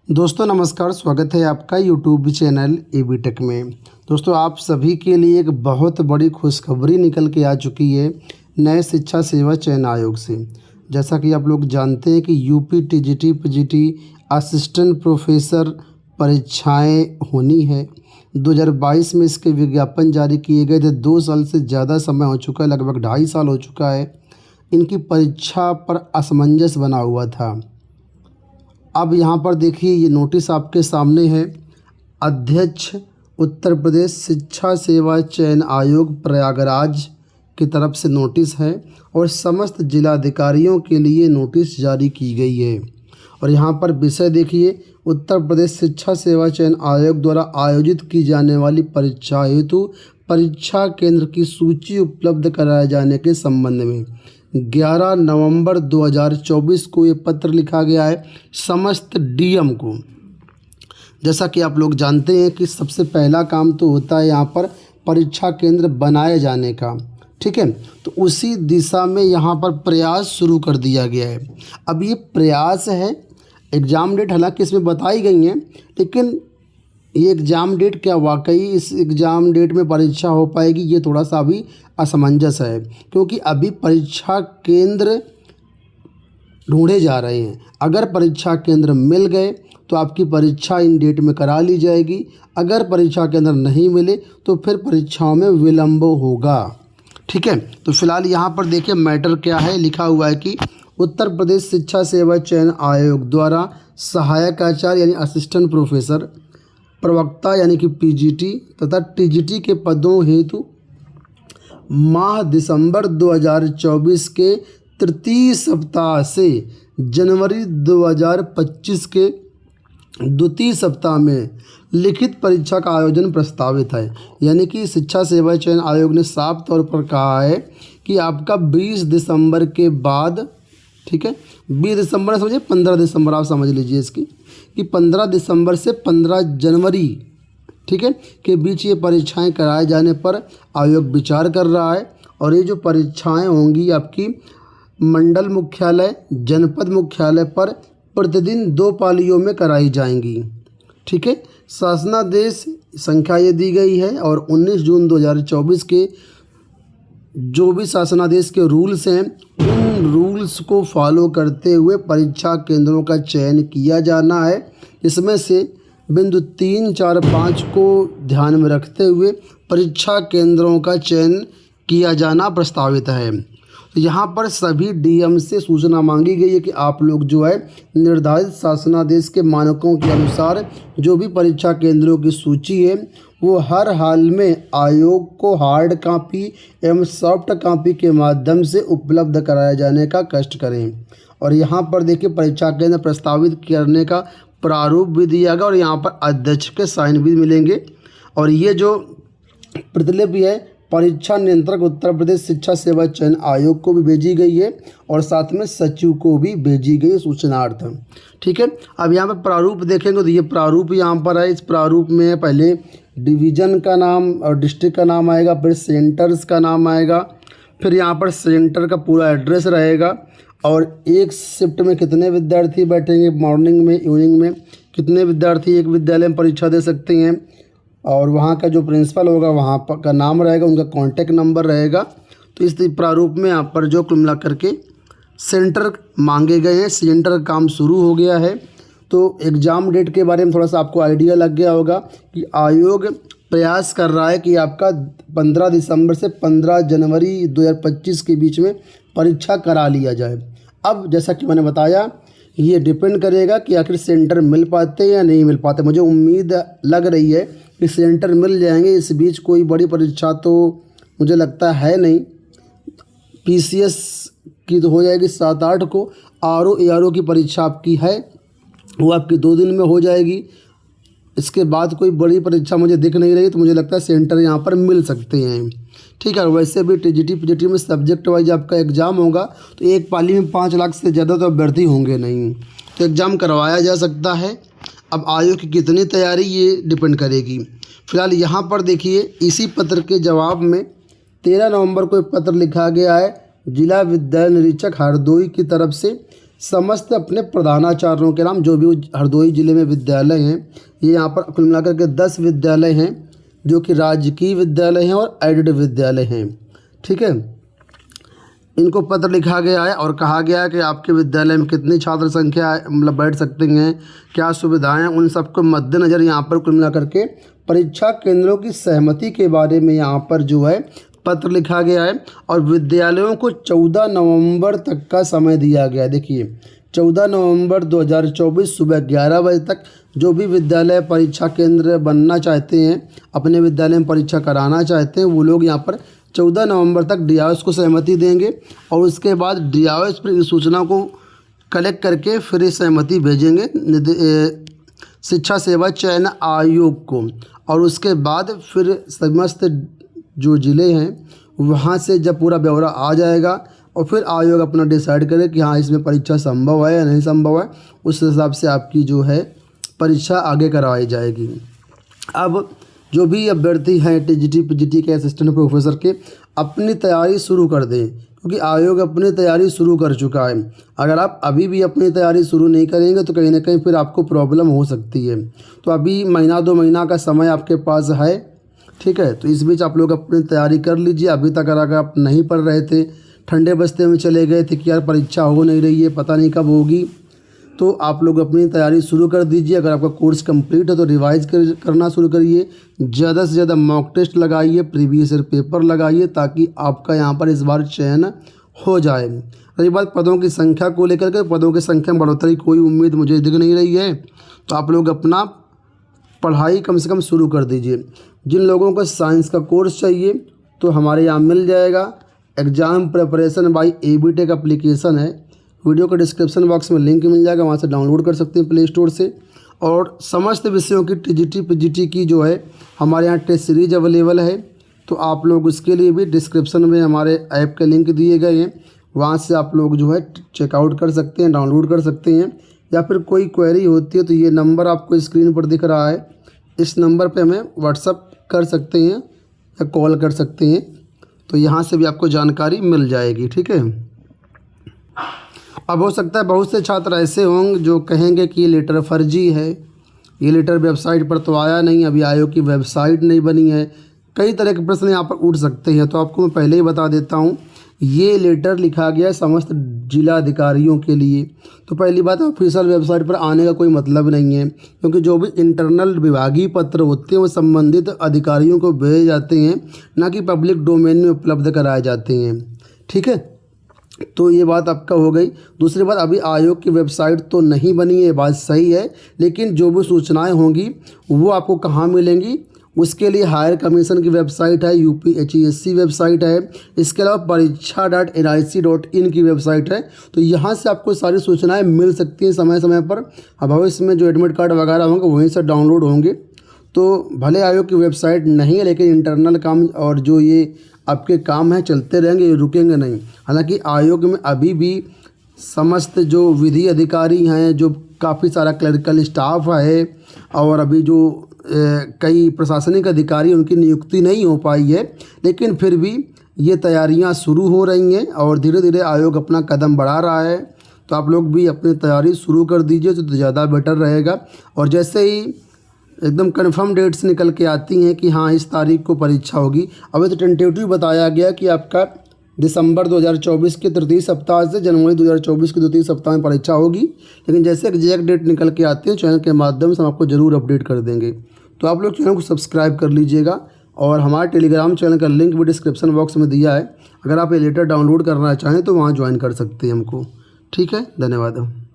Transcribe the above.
दोस्तों नमस्कार, स्वागत है आपका यूट्यूब चैनल एबी टेक में। दोस्तों आप सभी के लिए एक बहुत बड़ी खुशखबरी निकल के आ चुकी है नए शिक्षा सेवा चयन आयोग से। जैसा कि आप लोग जानते हैं कि UP TGT PGT assistant professor परीक्षाएं होनी है। 2022 में इसके विज्ञापन जारी किए गए थे। 2 साल से ज़्यादा समय हो चुका है, लगभग 2.5 साल हो चुका है। इनकी परीक्षा पर असमंजस बना हुआ था। अब यहाँ पर देखिए, ये नोटिस आपके सामने है। अध्यक्ष उत्तर प्रदेश शिक्षा सेवा चयन आयोग प्रयागराज की तरफ से नोटिस है और समस्त जिलाधिकारियों के लिए नोटिस जारी की गई है। और यहाँ पर विषय देखिए, उत्तर प्रदेश शिक्षा सेवा चयन आयोग द्वारा आयोजित की जाने वाली परीक्षा हेतु परीक्षा केंद्र की सूची उपलब्ध कराए जाने के संबंध में 11 नवंबर 2024 को ये पत्र लिखा गया है समस्त डीएम को। जैसा कि आप लोग जानते हैं कि सबसे पहला काम तो होता है यहाँ पर परीक्षा केंद्र बनाए जाने का, ठीक है। तो उसी दिशा में यहाँ पर प्रयास शुरू कर दिया गया है। अब ये प्रयास है, एग्ज़ाम डेट हालांकि इसमें बताई गई हैं, लेकिन ये एग्ज़ाम डेट क्या वाकई इस एग्ज़ाम डेट में परीक्षा हो पाएगी, ये थोड़ा सा अभी असमंजस है, क्योंकि अभी परीक्षा केंद्र ढूंढे जा रहे हैं। अगर परीक्षा केंद्र मिल गए तो आपकी परीक्षा इन डेट में करा ली जाएगी। अगर परीक्षा केंद्र नहीं मिले तो फिर परीक्षाओं में विलम्ब होगा, ठीक है। तो फिलहाल यहाँ पर देखिए मैटर क्या है, लिखा हुआ है कि उत्तर प्रदेश शिक्षा सेवा चयन आयोग द्वारा सहायक आचार्य यानी असिस्टेंट प्रोफेसर, प्रवक्ता यानी कि पीजीटी तथा टीजीटी के पदों हेतु माह दिसंबर 2024 के तृतीय सप्ताह से जनवरी 2025 के द्वितीय सप्ताह में लिखित परीक्षा का आयोजन प्रस्तावित है। यानी कि शिक्षा सेवा चयन आयोग ने साफ तौर पर कहा है कि आपका 20 दिसंबर के बाद, ठीक है, 20 दिसंबर समझिए 15 दिसंबर आप समझ लीजिए इसकी, कि 15 दिसंबर से 15 जनवरी, ठीक है, के बीच ये परीक्षाएं कराए जाने पर आयोग विचार कर रहा है। और ये जो परीक्षाएं होंगी आपकी मंडल मुख्यालय, जनपद मुख्यालय पर प्रतिदिन 2 पालियों में कराई जाएंगी, ठीक है। शासनादेश संख्या ये दी गई है और 19 जून 2024 के जो भी शासनादेश के रूल्स हैं उन रूल्स को फॉलो करते हुए परीक्षा केंद्रों का चयन किया जाना है। इसमें से बिंदु 3, 4, 5 को ध्यान में रखते हुए परीक्षा केंद्रों का चयन किया जाना प्रस्तावित है। तो यहाँ पर सभी डीएम से सूचना मांगी गई है कि आप लोग जो है निर्धारित शासनादेश के मानकों के अनुसार जो भी परीक्षा केंद्रों की सूची है वो हर हाल में आयोग को हार्ड कॉपी एवं सॉफ्ट कॉपी के माध्यम से उपलब्ध कराए जाने का कष्ट करें। और यहाँ पर देखिए परीक्षा केंद्र प्रस्तावित करने का प्रारूप भी दिया गया और यहाँ पर अध्यक्ष के साइन भी मिलेंगे। और ये जो प्रतिलिपि है परीक्षा नियंत्रक उत्तर प्रदेश शिक्षा सेवा चयन आयोग को भी भेजी गई है और साथ में सचिव को भी भेजी गई सूचनार्थ, ठीक है। अब यहाँ पर प्रारूप देखेंगे तो ये प्रारूप यहाँ पर है। इस प्रारूप में पहले डिवीज़न का नाम और डिस्ट्रिक्ट का नाम आएगा, फिर सेंटर्स का नाम आएगा, फिर यहाँ पर सेंटर का पूरा एड्रेस रहेगा और एक शिफ्ट में कितने विद्यार्थी बैठेंगे, मॉर्निंग में, इवनिंग में कितने विद्यार्थी एक विद्यालय में परीक्षा दे सकते हैं, और वहाँ का जो प्रिंसिपल होगा वहाँ का नाम रहेगा, उनका कॉन्टैक्ट नंबर रहेगा। तो इस प्रारूप में यहाँ पर जो कुल मिला करके सेंटर मांगे गए हैं, सेंटर का काम शुरू हो गया है। तो एग्ज़ाम डेट के बारे में थोड़ा सा आपको आइडिया लग गया होगा कि आयोग प्रयास कर रहा है कि आपका 15 दिसंबर से 15 जनवरी 2025 के बीच में परीक्षा करा लिया जाए। अब जैसा कि मैंने बताया ये डिपेंड करेगा कि आखिर सेंटर मिल पाते या नहीं मिल पाते। मुझे उम्मीद लग रही है कि सेंटर मिल जाएंगे। इस बीच कोई बड़ी परीक्षा तो मुझे लगता है नहीं। पीसीएस की तो हो जाएगी 7-8 को, आरओ एआरओ की परीक्षा आपकी है वो आपकी 2 दिन में हो जाएगी। इसके बाद कोई बड़ी परीक्षा मुझे दिख नहीं रही, तो मुझे लगता है सेंटर यहाँ पर मिल सकते हैं, ठीक है। वैसे भी टीजीटी पीजीटी में सब्जेक्ट वाइज आपका एग्ज़ाम होगा तो एक पाली में 5 लाख से ज़्यादा तो अभ्यर्थी होंगे नहीं, तो एग्ज़ाम करवाया जा सकता है। अब आयोग की कितनी तैयारी ये डिपेंड करेगी। फिलहाल यहाँ पर देखिए इसी पत्र के जवाब में 13 नवंबर को एक पत्र लिखा गया है जिला विद्यालय निरीक्षक हरदोई की तरफ से समस्त अपने प्रधानाचार्यों के नाम, जो भी हरदोई ज़िले में विद्यालय हैं, ये यहाँ पर कुल मिलाकर के 10 विद्यालय हैं जो कि राजकीय विद्यालय हैं और एडेड विद्यालय हैं। ठीक है, इनको पत्र लिखा गया है और कहा गया है कि आपके विद्यालय में कितनी छात्र संख्या मतलब बैठ सकते हैं, क्या सुविधाएं हैं, उन सबको मद्देनज़र यहाँ पर कुल मिलाकर के परीक्षा केंद्रों की सहमति के बारे में यहाँ पर जो है पत्र लिखा गया है। और विद्यालयों को 14 नवंबर तक का समय दिया गया है। देखिए 14 नवंबर 2024 सुबह 11 बजे तक जो भी विद्यालय परीक्षा केंद्र बनना चाहते हैं, अपने विद्यालय में परीक्षा कराना चाहते हैं, वो लोग यहाँ पर 14 नवंबर तक DIOS को सहमति देंगे और उसके बाद DIOS पर इस सूचना को कलेक्ट करके फिर इस सहमति भेजेंगे शिक्षा सेवा चयन आयोग को। और उसके बाद फिर समस्त जो ज़िले हैं वहाँ से जब पूरा ब्यौरा आ जाएगा और फिर आयोग अपना डिसाइड करे कि हाँ इसमें परीक्षा संभव है या नहीं संभव है, उस हिसाब से आपकी जो है परीक्षा आगे करवाई जाएगी। अब जो भी अभ्यर्थी हैं TGT PGT के असिस्टेंट प्रोफेसर के, अपनी तैयारी शुरू कर दें क्योंकि आयोग अपनी तैयारी शुरू कर चुका है। अगर आप अभी भी अपनी तैयारी शुरू नहीं करेंगे तो कहीं ना कहीं फिर आपको प्रॉब्लम हो सकती है। तो अभी महीना 2 महीना का समय आपके पास है। ठीक है, तो इस बीच आप लोग अपनी तैयारी कर लीजिए। अभी तक अगर आप नहीं पढ़ रहे थे, ठंडे बस्ते में चले गए थे कि यार परीक्षा हो नहीं रही है, पता नहीं कब होगी, तो आप लोग अपनी तैयारी शुरू कर दीजिए। अगर आपका कोर्स कंप्लीट है तो रिवाइज करना शुरू करिए, ज़्यादा से ज़्यादा मॉक टेस्ट लगाइए, प्रीवियस ईयर पेपर लगाइए ताकि आपका यहाँ पर इस बार चयन हो जाए। रही बात पदों की संख्या को लेकर के, पदों की संख्या में बढ़ोतरी कोई उम्मीद मुझे दिख नहीं रही है, तो आप लोग अपना पढ़ाई कम से कम शुरू कर दीजिए। जिन लोगों को साइंस का कोर्स चाहिए तो हमारे यहाँ मिल जाएगा। Exam preparation bye ABTech application है, वीडियो के डिस्क्रिप्शन बॉक्स में लिंक मिल जाएगा, वहाँ से डाउनलोड कर सकते हैं प्ले स्टोर से। और समस्त विषयों की TGT PGT की जो है हमारे यहाँ टेस्ट सीरीज अवेलेबल है, तो आप लोग उसके लिए भी डिस्क्रिप्शन में हमारे ऐप के लिंक दिए गए हैं, वहाँ से आप लोग जो है चेकआउट कर सकते हैं, डाउनलोड कर सकते हैं। या फिर कोई क्वेरी होती है तो ये नंबर आपको स्क्रीन पर दिख रहा है, इस नंबर पे हमें व्हाट्सअप कर सकते हैं या कॉल कर सकते हैं, तो यहाँ से भी आपको जानकारी मिल जाएगी। ठीक है, अब हो सकता है बहुत से छात्र ऐसे होंगे जो कहेंगे कि ये लेटर फर्जी है, ये लेटर वेबसाइट पर तो आया नहीं, अभी आयोग की वेबसाइट नहीं बनी है, कई तरह के प्रश्न यहाँ पर उठ सकते हैं। तो आपको मैं पहले ही बता देता हूँ, ये लेटर लिखा गया है समस्त जिला अधिकारियों के लिए। तो पहली बात, ऑफिशियल वेबसाइट पर आने का कोई मतलब नहीं है, क्योंकि जो भी इंटरनल विभागीय पत्र होते हैं वो संबंधित अधिकारियों को भेजे जाते हैं, ना कि पब्लिक डोमेन में उपलब्ध कराए जाते हैं। ठीक है, तो ये बात आपका हो गई। दूसरी बात, अभी आयोग की वेबसाइट तो नहीं बनी है, बात सही है, लेकिन जो भी सूचनाएं होंगी वो आपको कहाँ मिलेंगी, उसके लिए हायर कमीशन की वेबसाइट है, UPHESC वेबसाइट है, इसके अलावा परीक्षा.nic.in की वेबसाइट है। तो यहाँ से आपको सारी सूचनाएं मिल सकती हैं समय समय पर। भविष्य में जो एडमिट कार्ड वगैरह होंगे वहीं से डाउनलोड होंगे। तो भले आयोग की वेबसाइट नहीं है, लेकिन इंटरनल काम और जो ये आपके काम हैं चलते रहेंगे, ये रुकेंगे नहीं। हालांकि आयोग में अभी भी समस्त जो विधि अधिकारी हैं, जो काफ़ी सारा क्लरिकल स्टाफ है और अभी जो कई प्रशासनिक अधिकारी, उनकी नियुक्ति नहीं हो पाई है, लेकिन फिर भी ये तैयारियां शुरू हो रही हैं और धीरे धीरे आयोग अपना कदम बढ़ा रहा है। तो आप लोग भी अपनी तैयारी शुरू कर दीजिए तो ज़्यादा बेटर रहेगा। और जैसे ही एकदम कंफर्म डेट्स निकल के आती हैं कि हाँ इस तारीख को परीक्षा होगी, अभी तो टेंटेटिव बताया गया कि आपका दिसंबर 2024 के तृतीय सप्ताह से जनवरी 2024 के द्वितीय सप्ताह में परीक्षा होगी, लेकिन जैसे एग्जैक्ट डेट निकल के आती है चैनल के माध्यम से हम आपको ज़रूर अपडेट कर देंगे। तो आप लोग चैनल को सब्सक्राइब कर लीजिएगा और हमारे टेलीग्राम चैनल का लिंक भी डिस्क्रिप्शन बॉक्स में दिया है, अगर आप ये लेटर डाउनलोड करना चाहें तो वहाँ ज्वाइन कर सकते हैं हमको। ठीक है, धन्यवाद।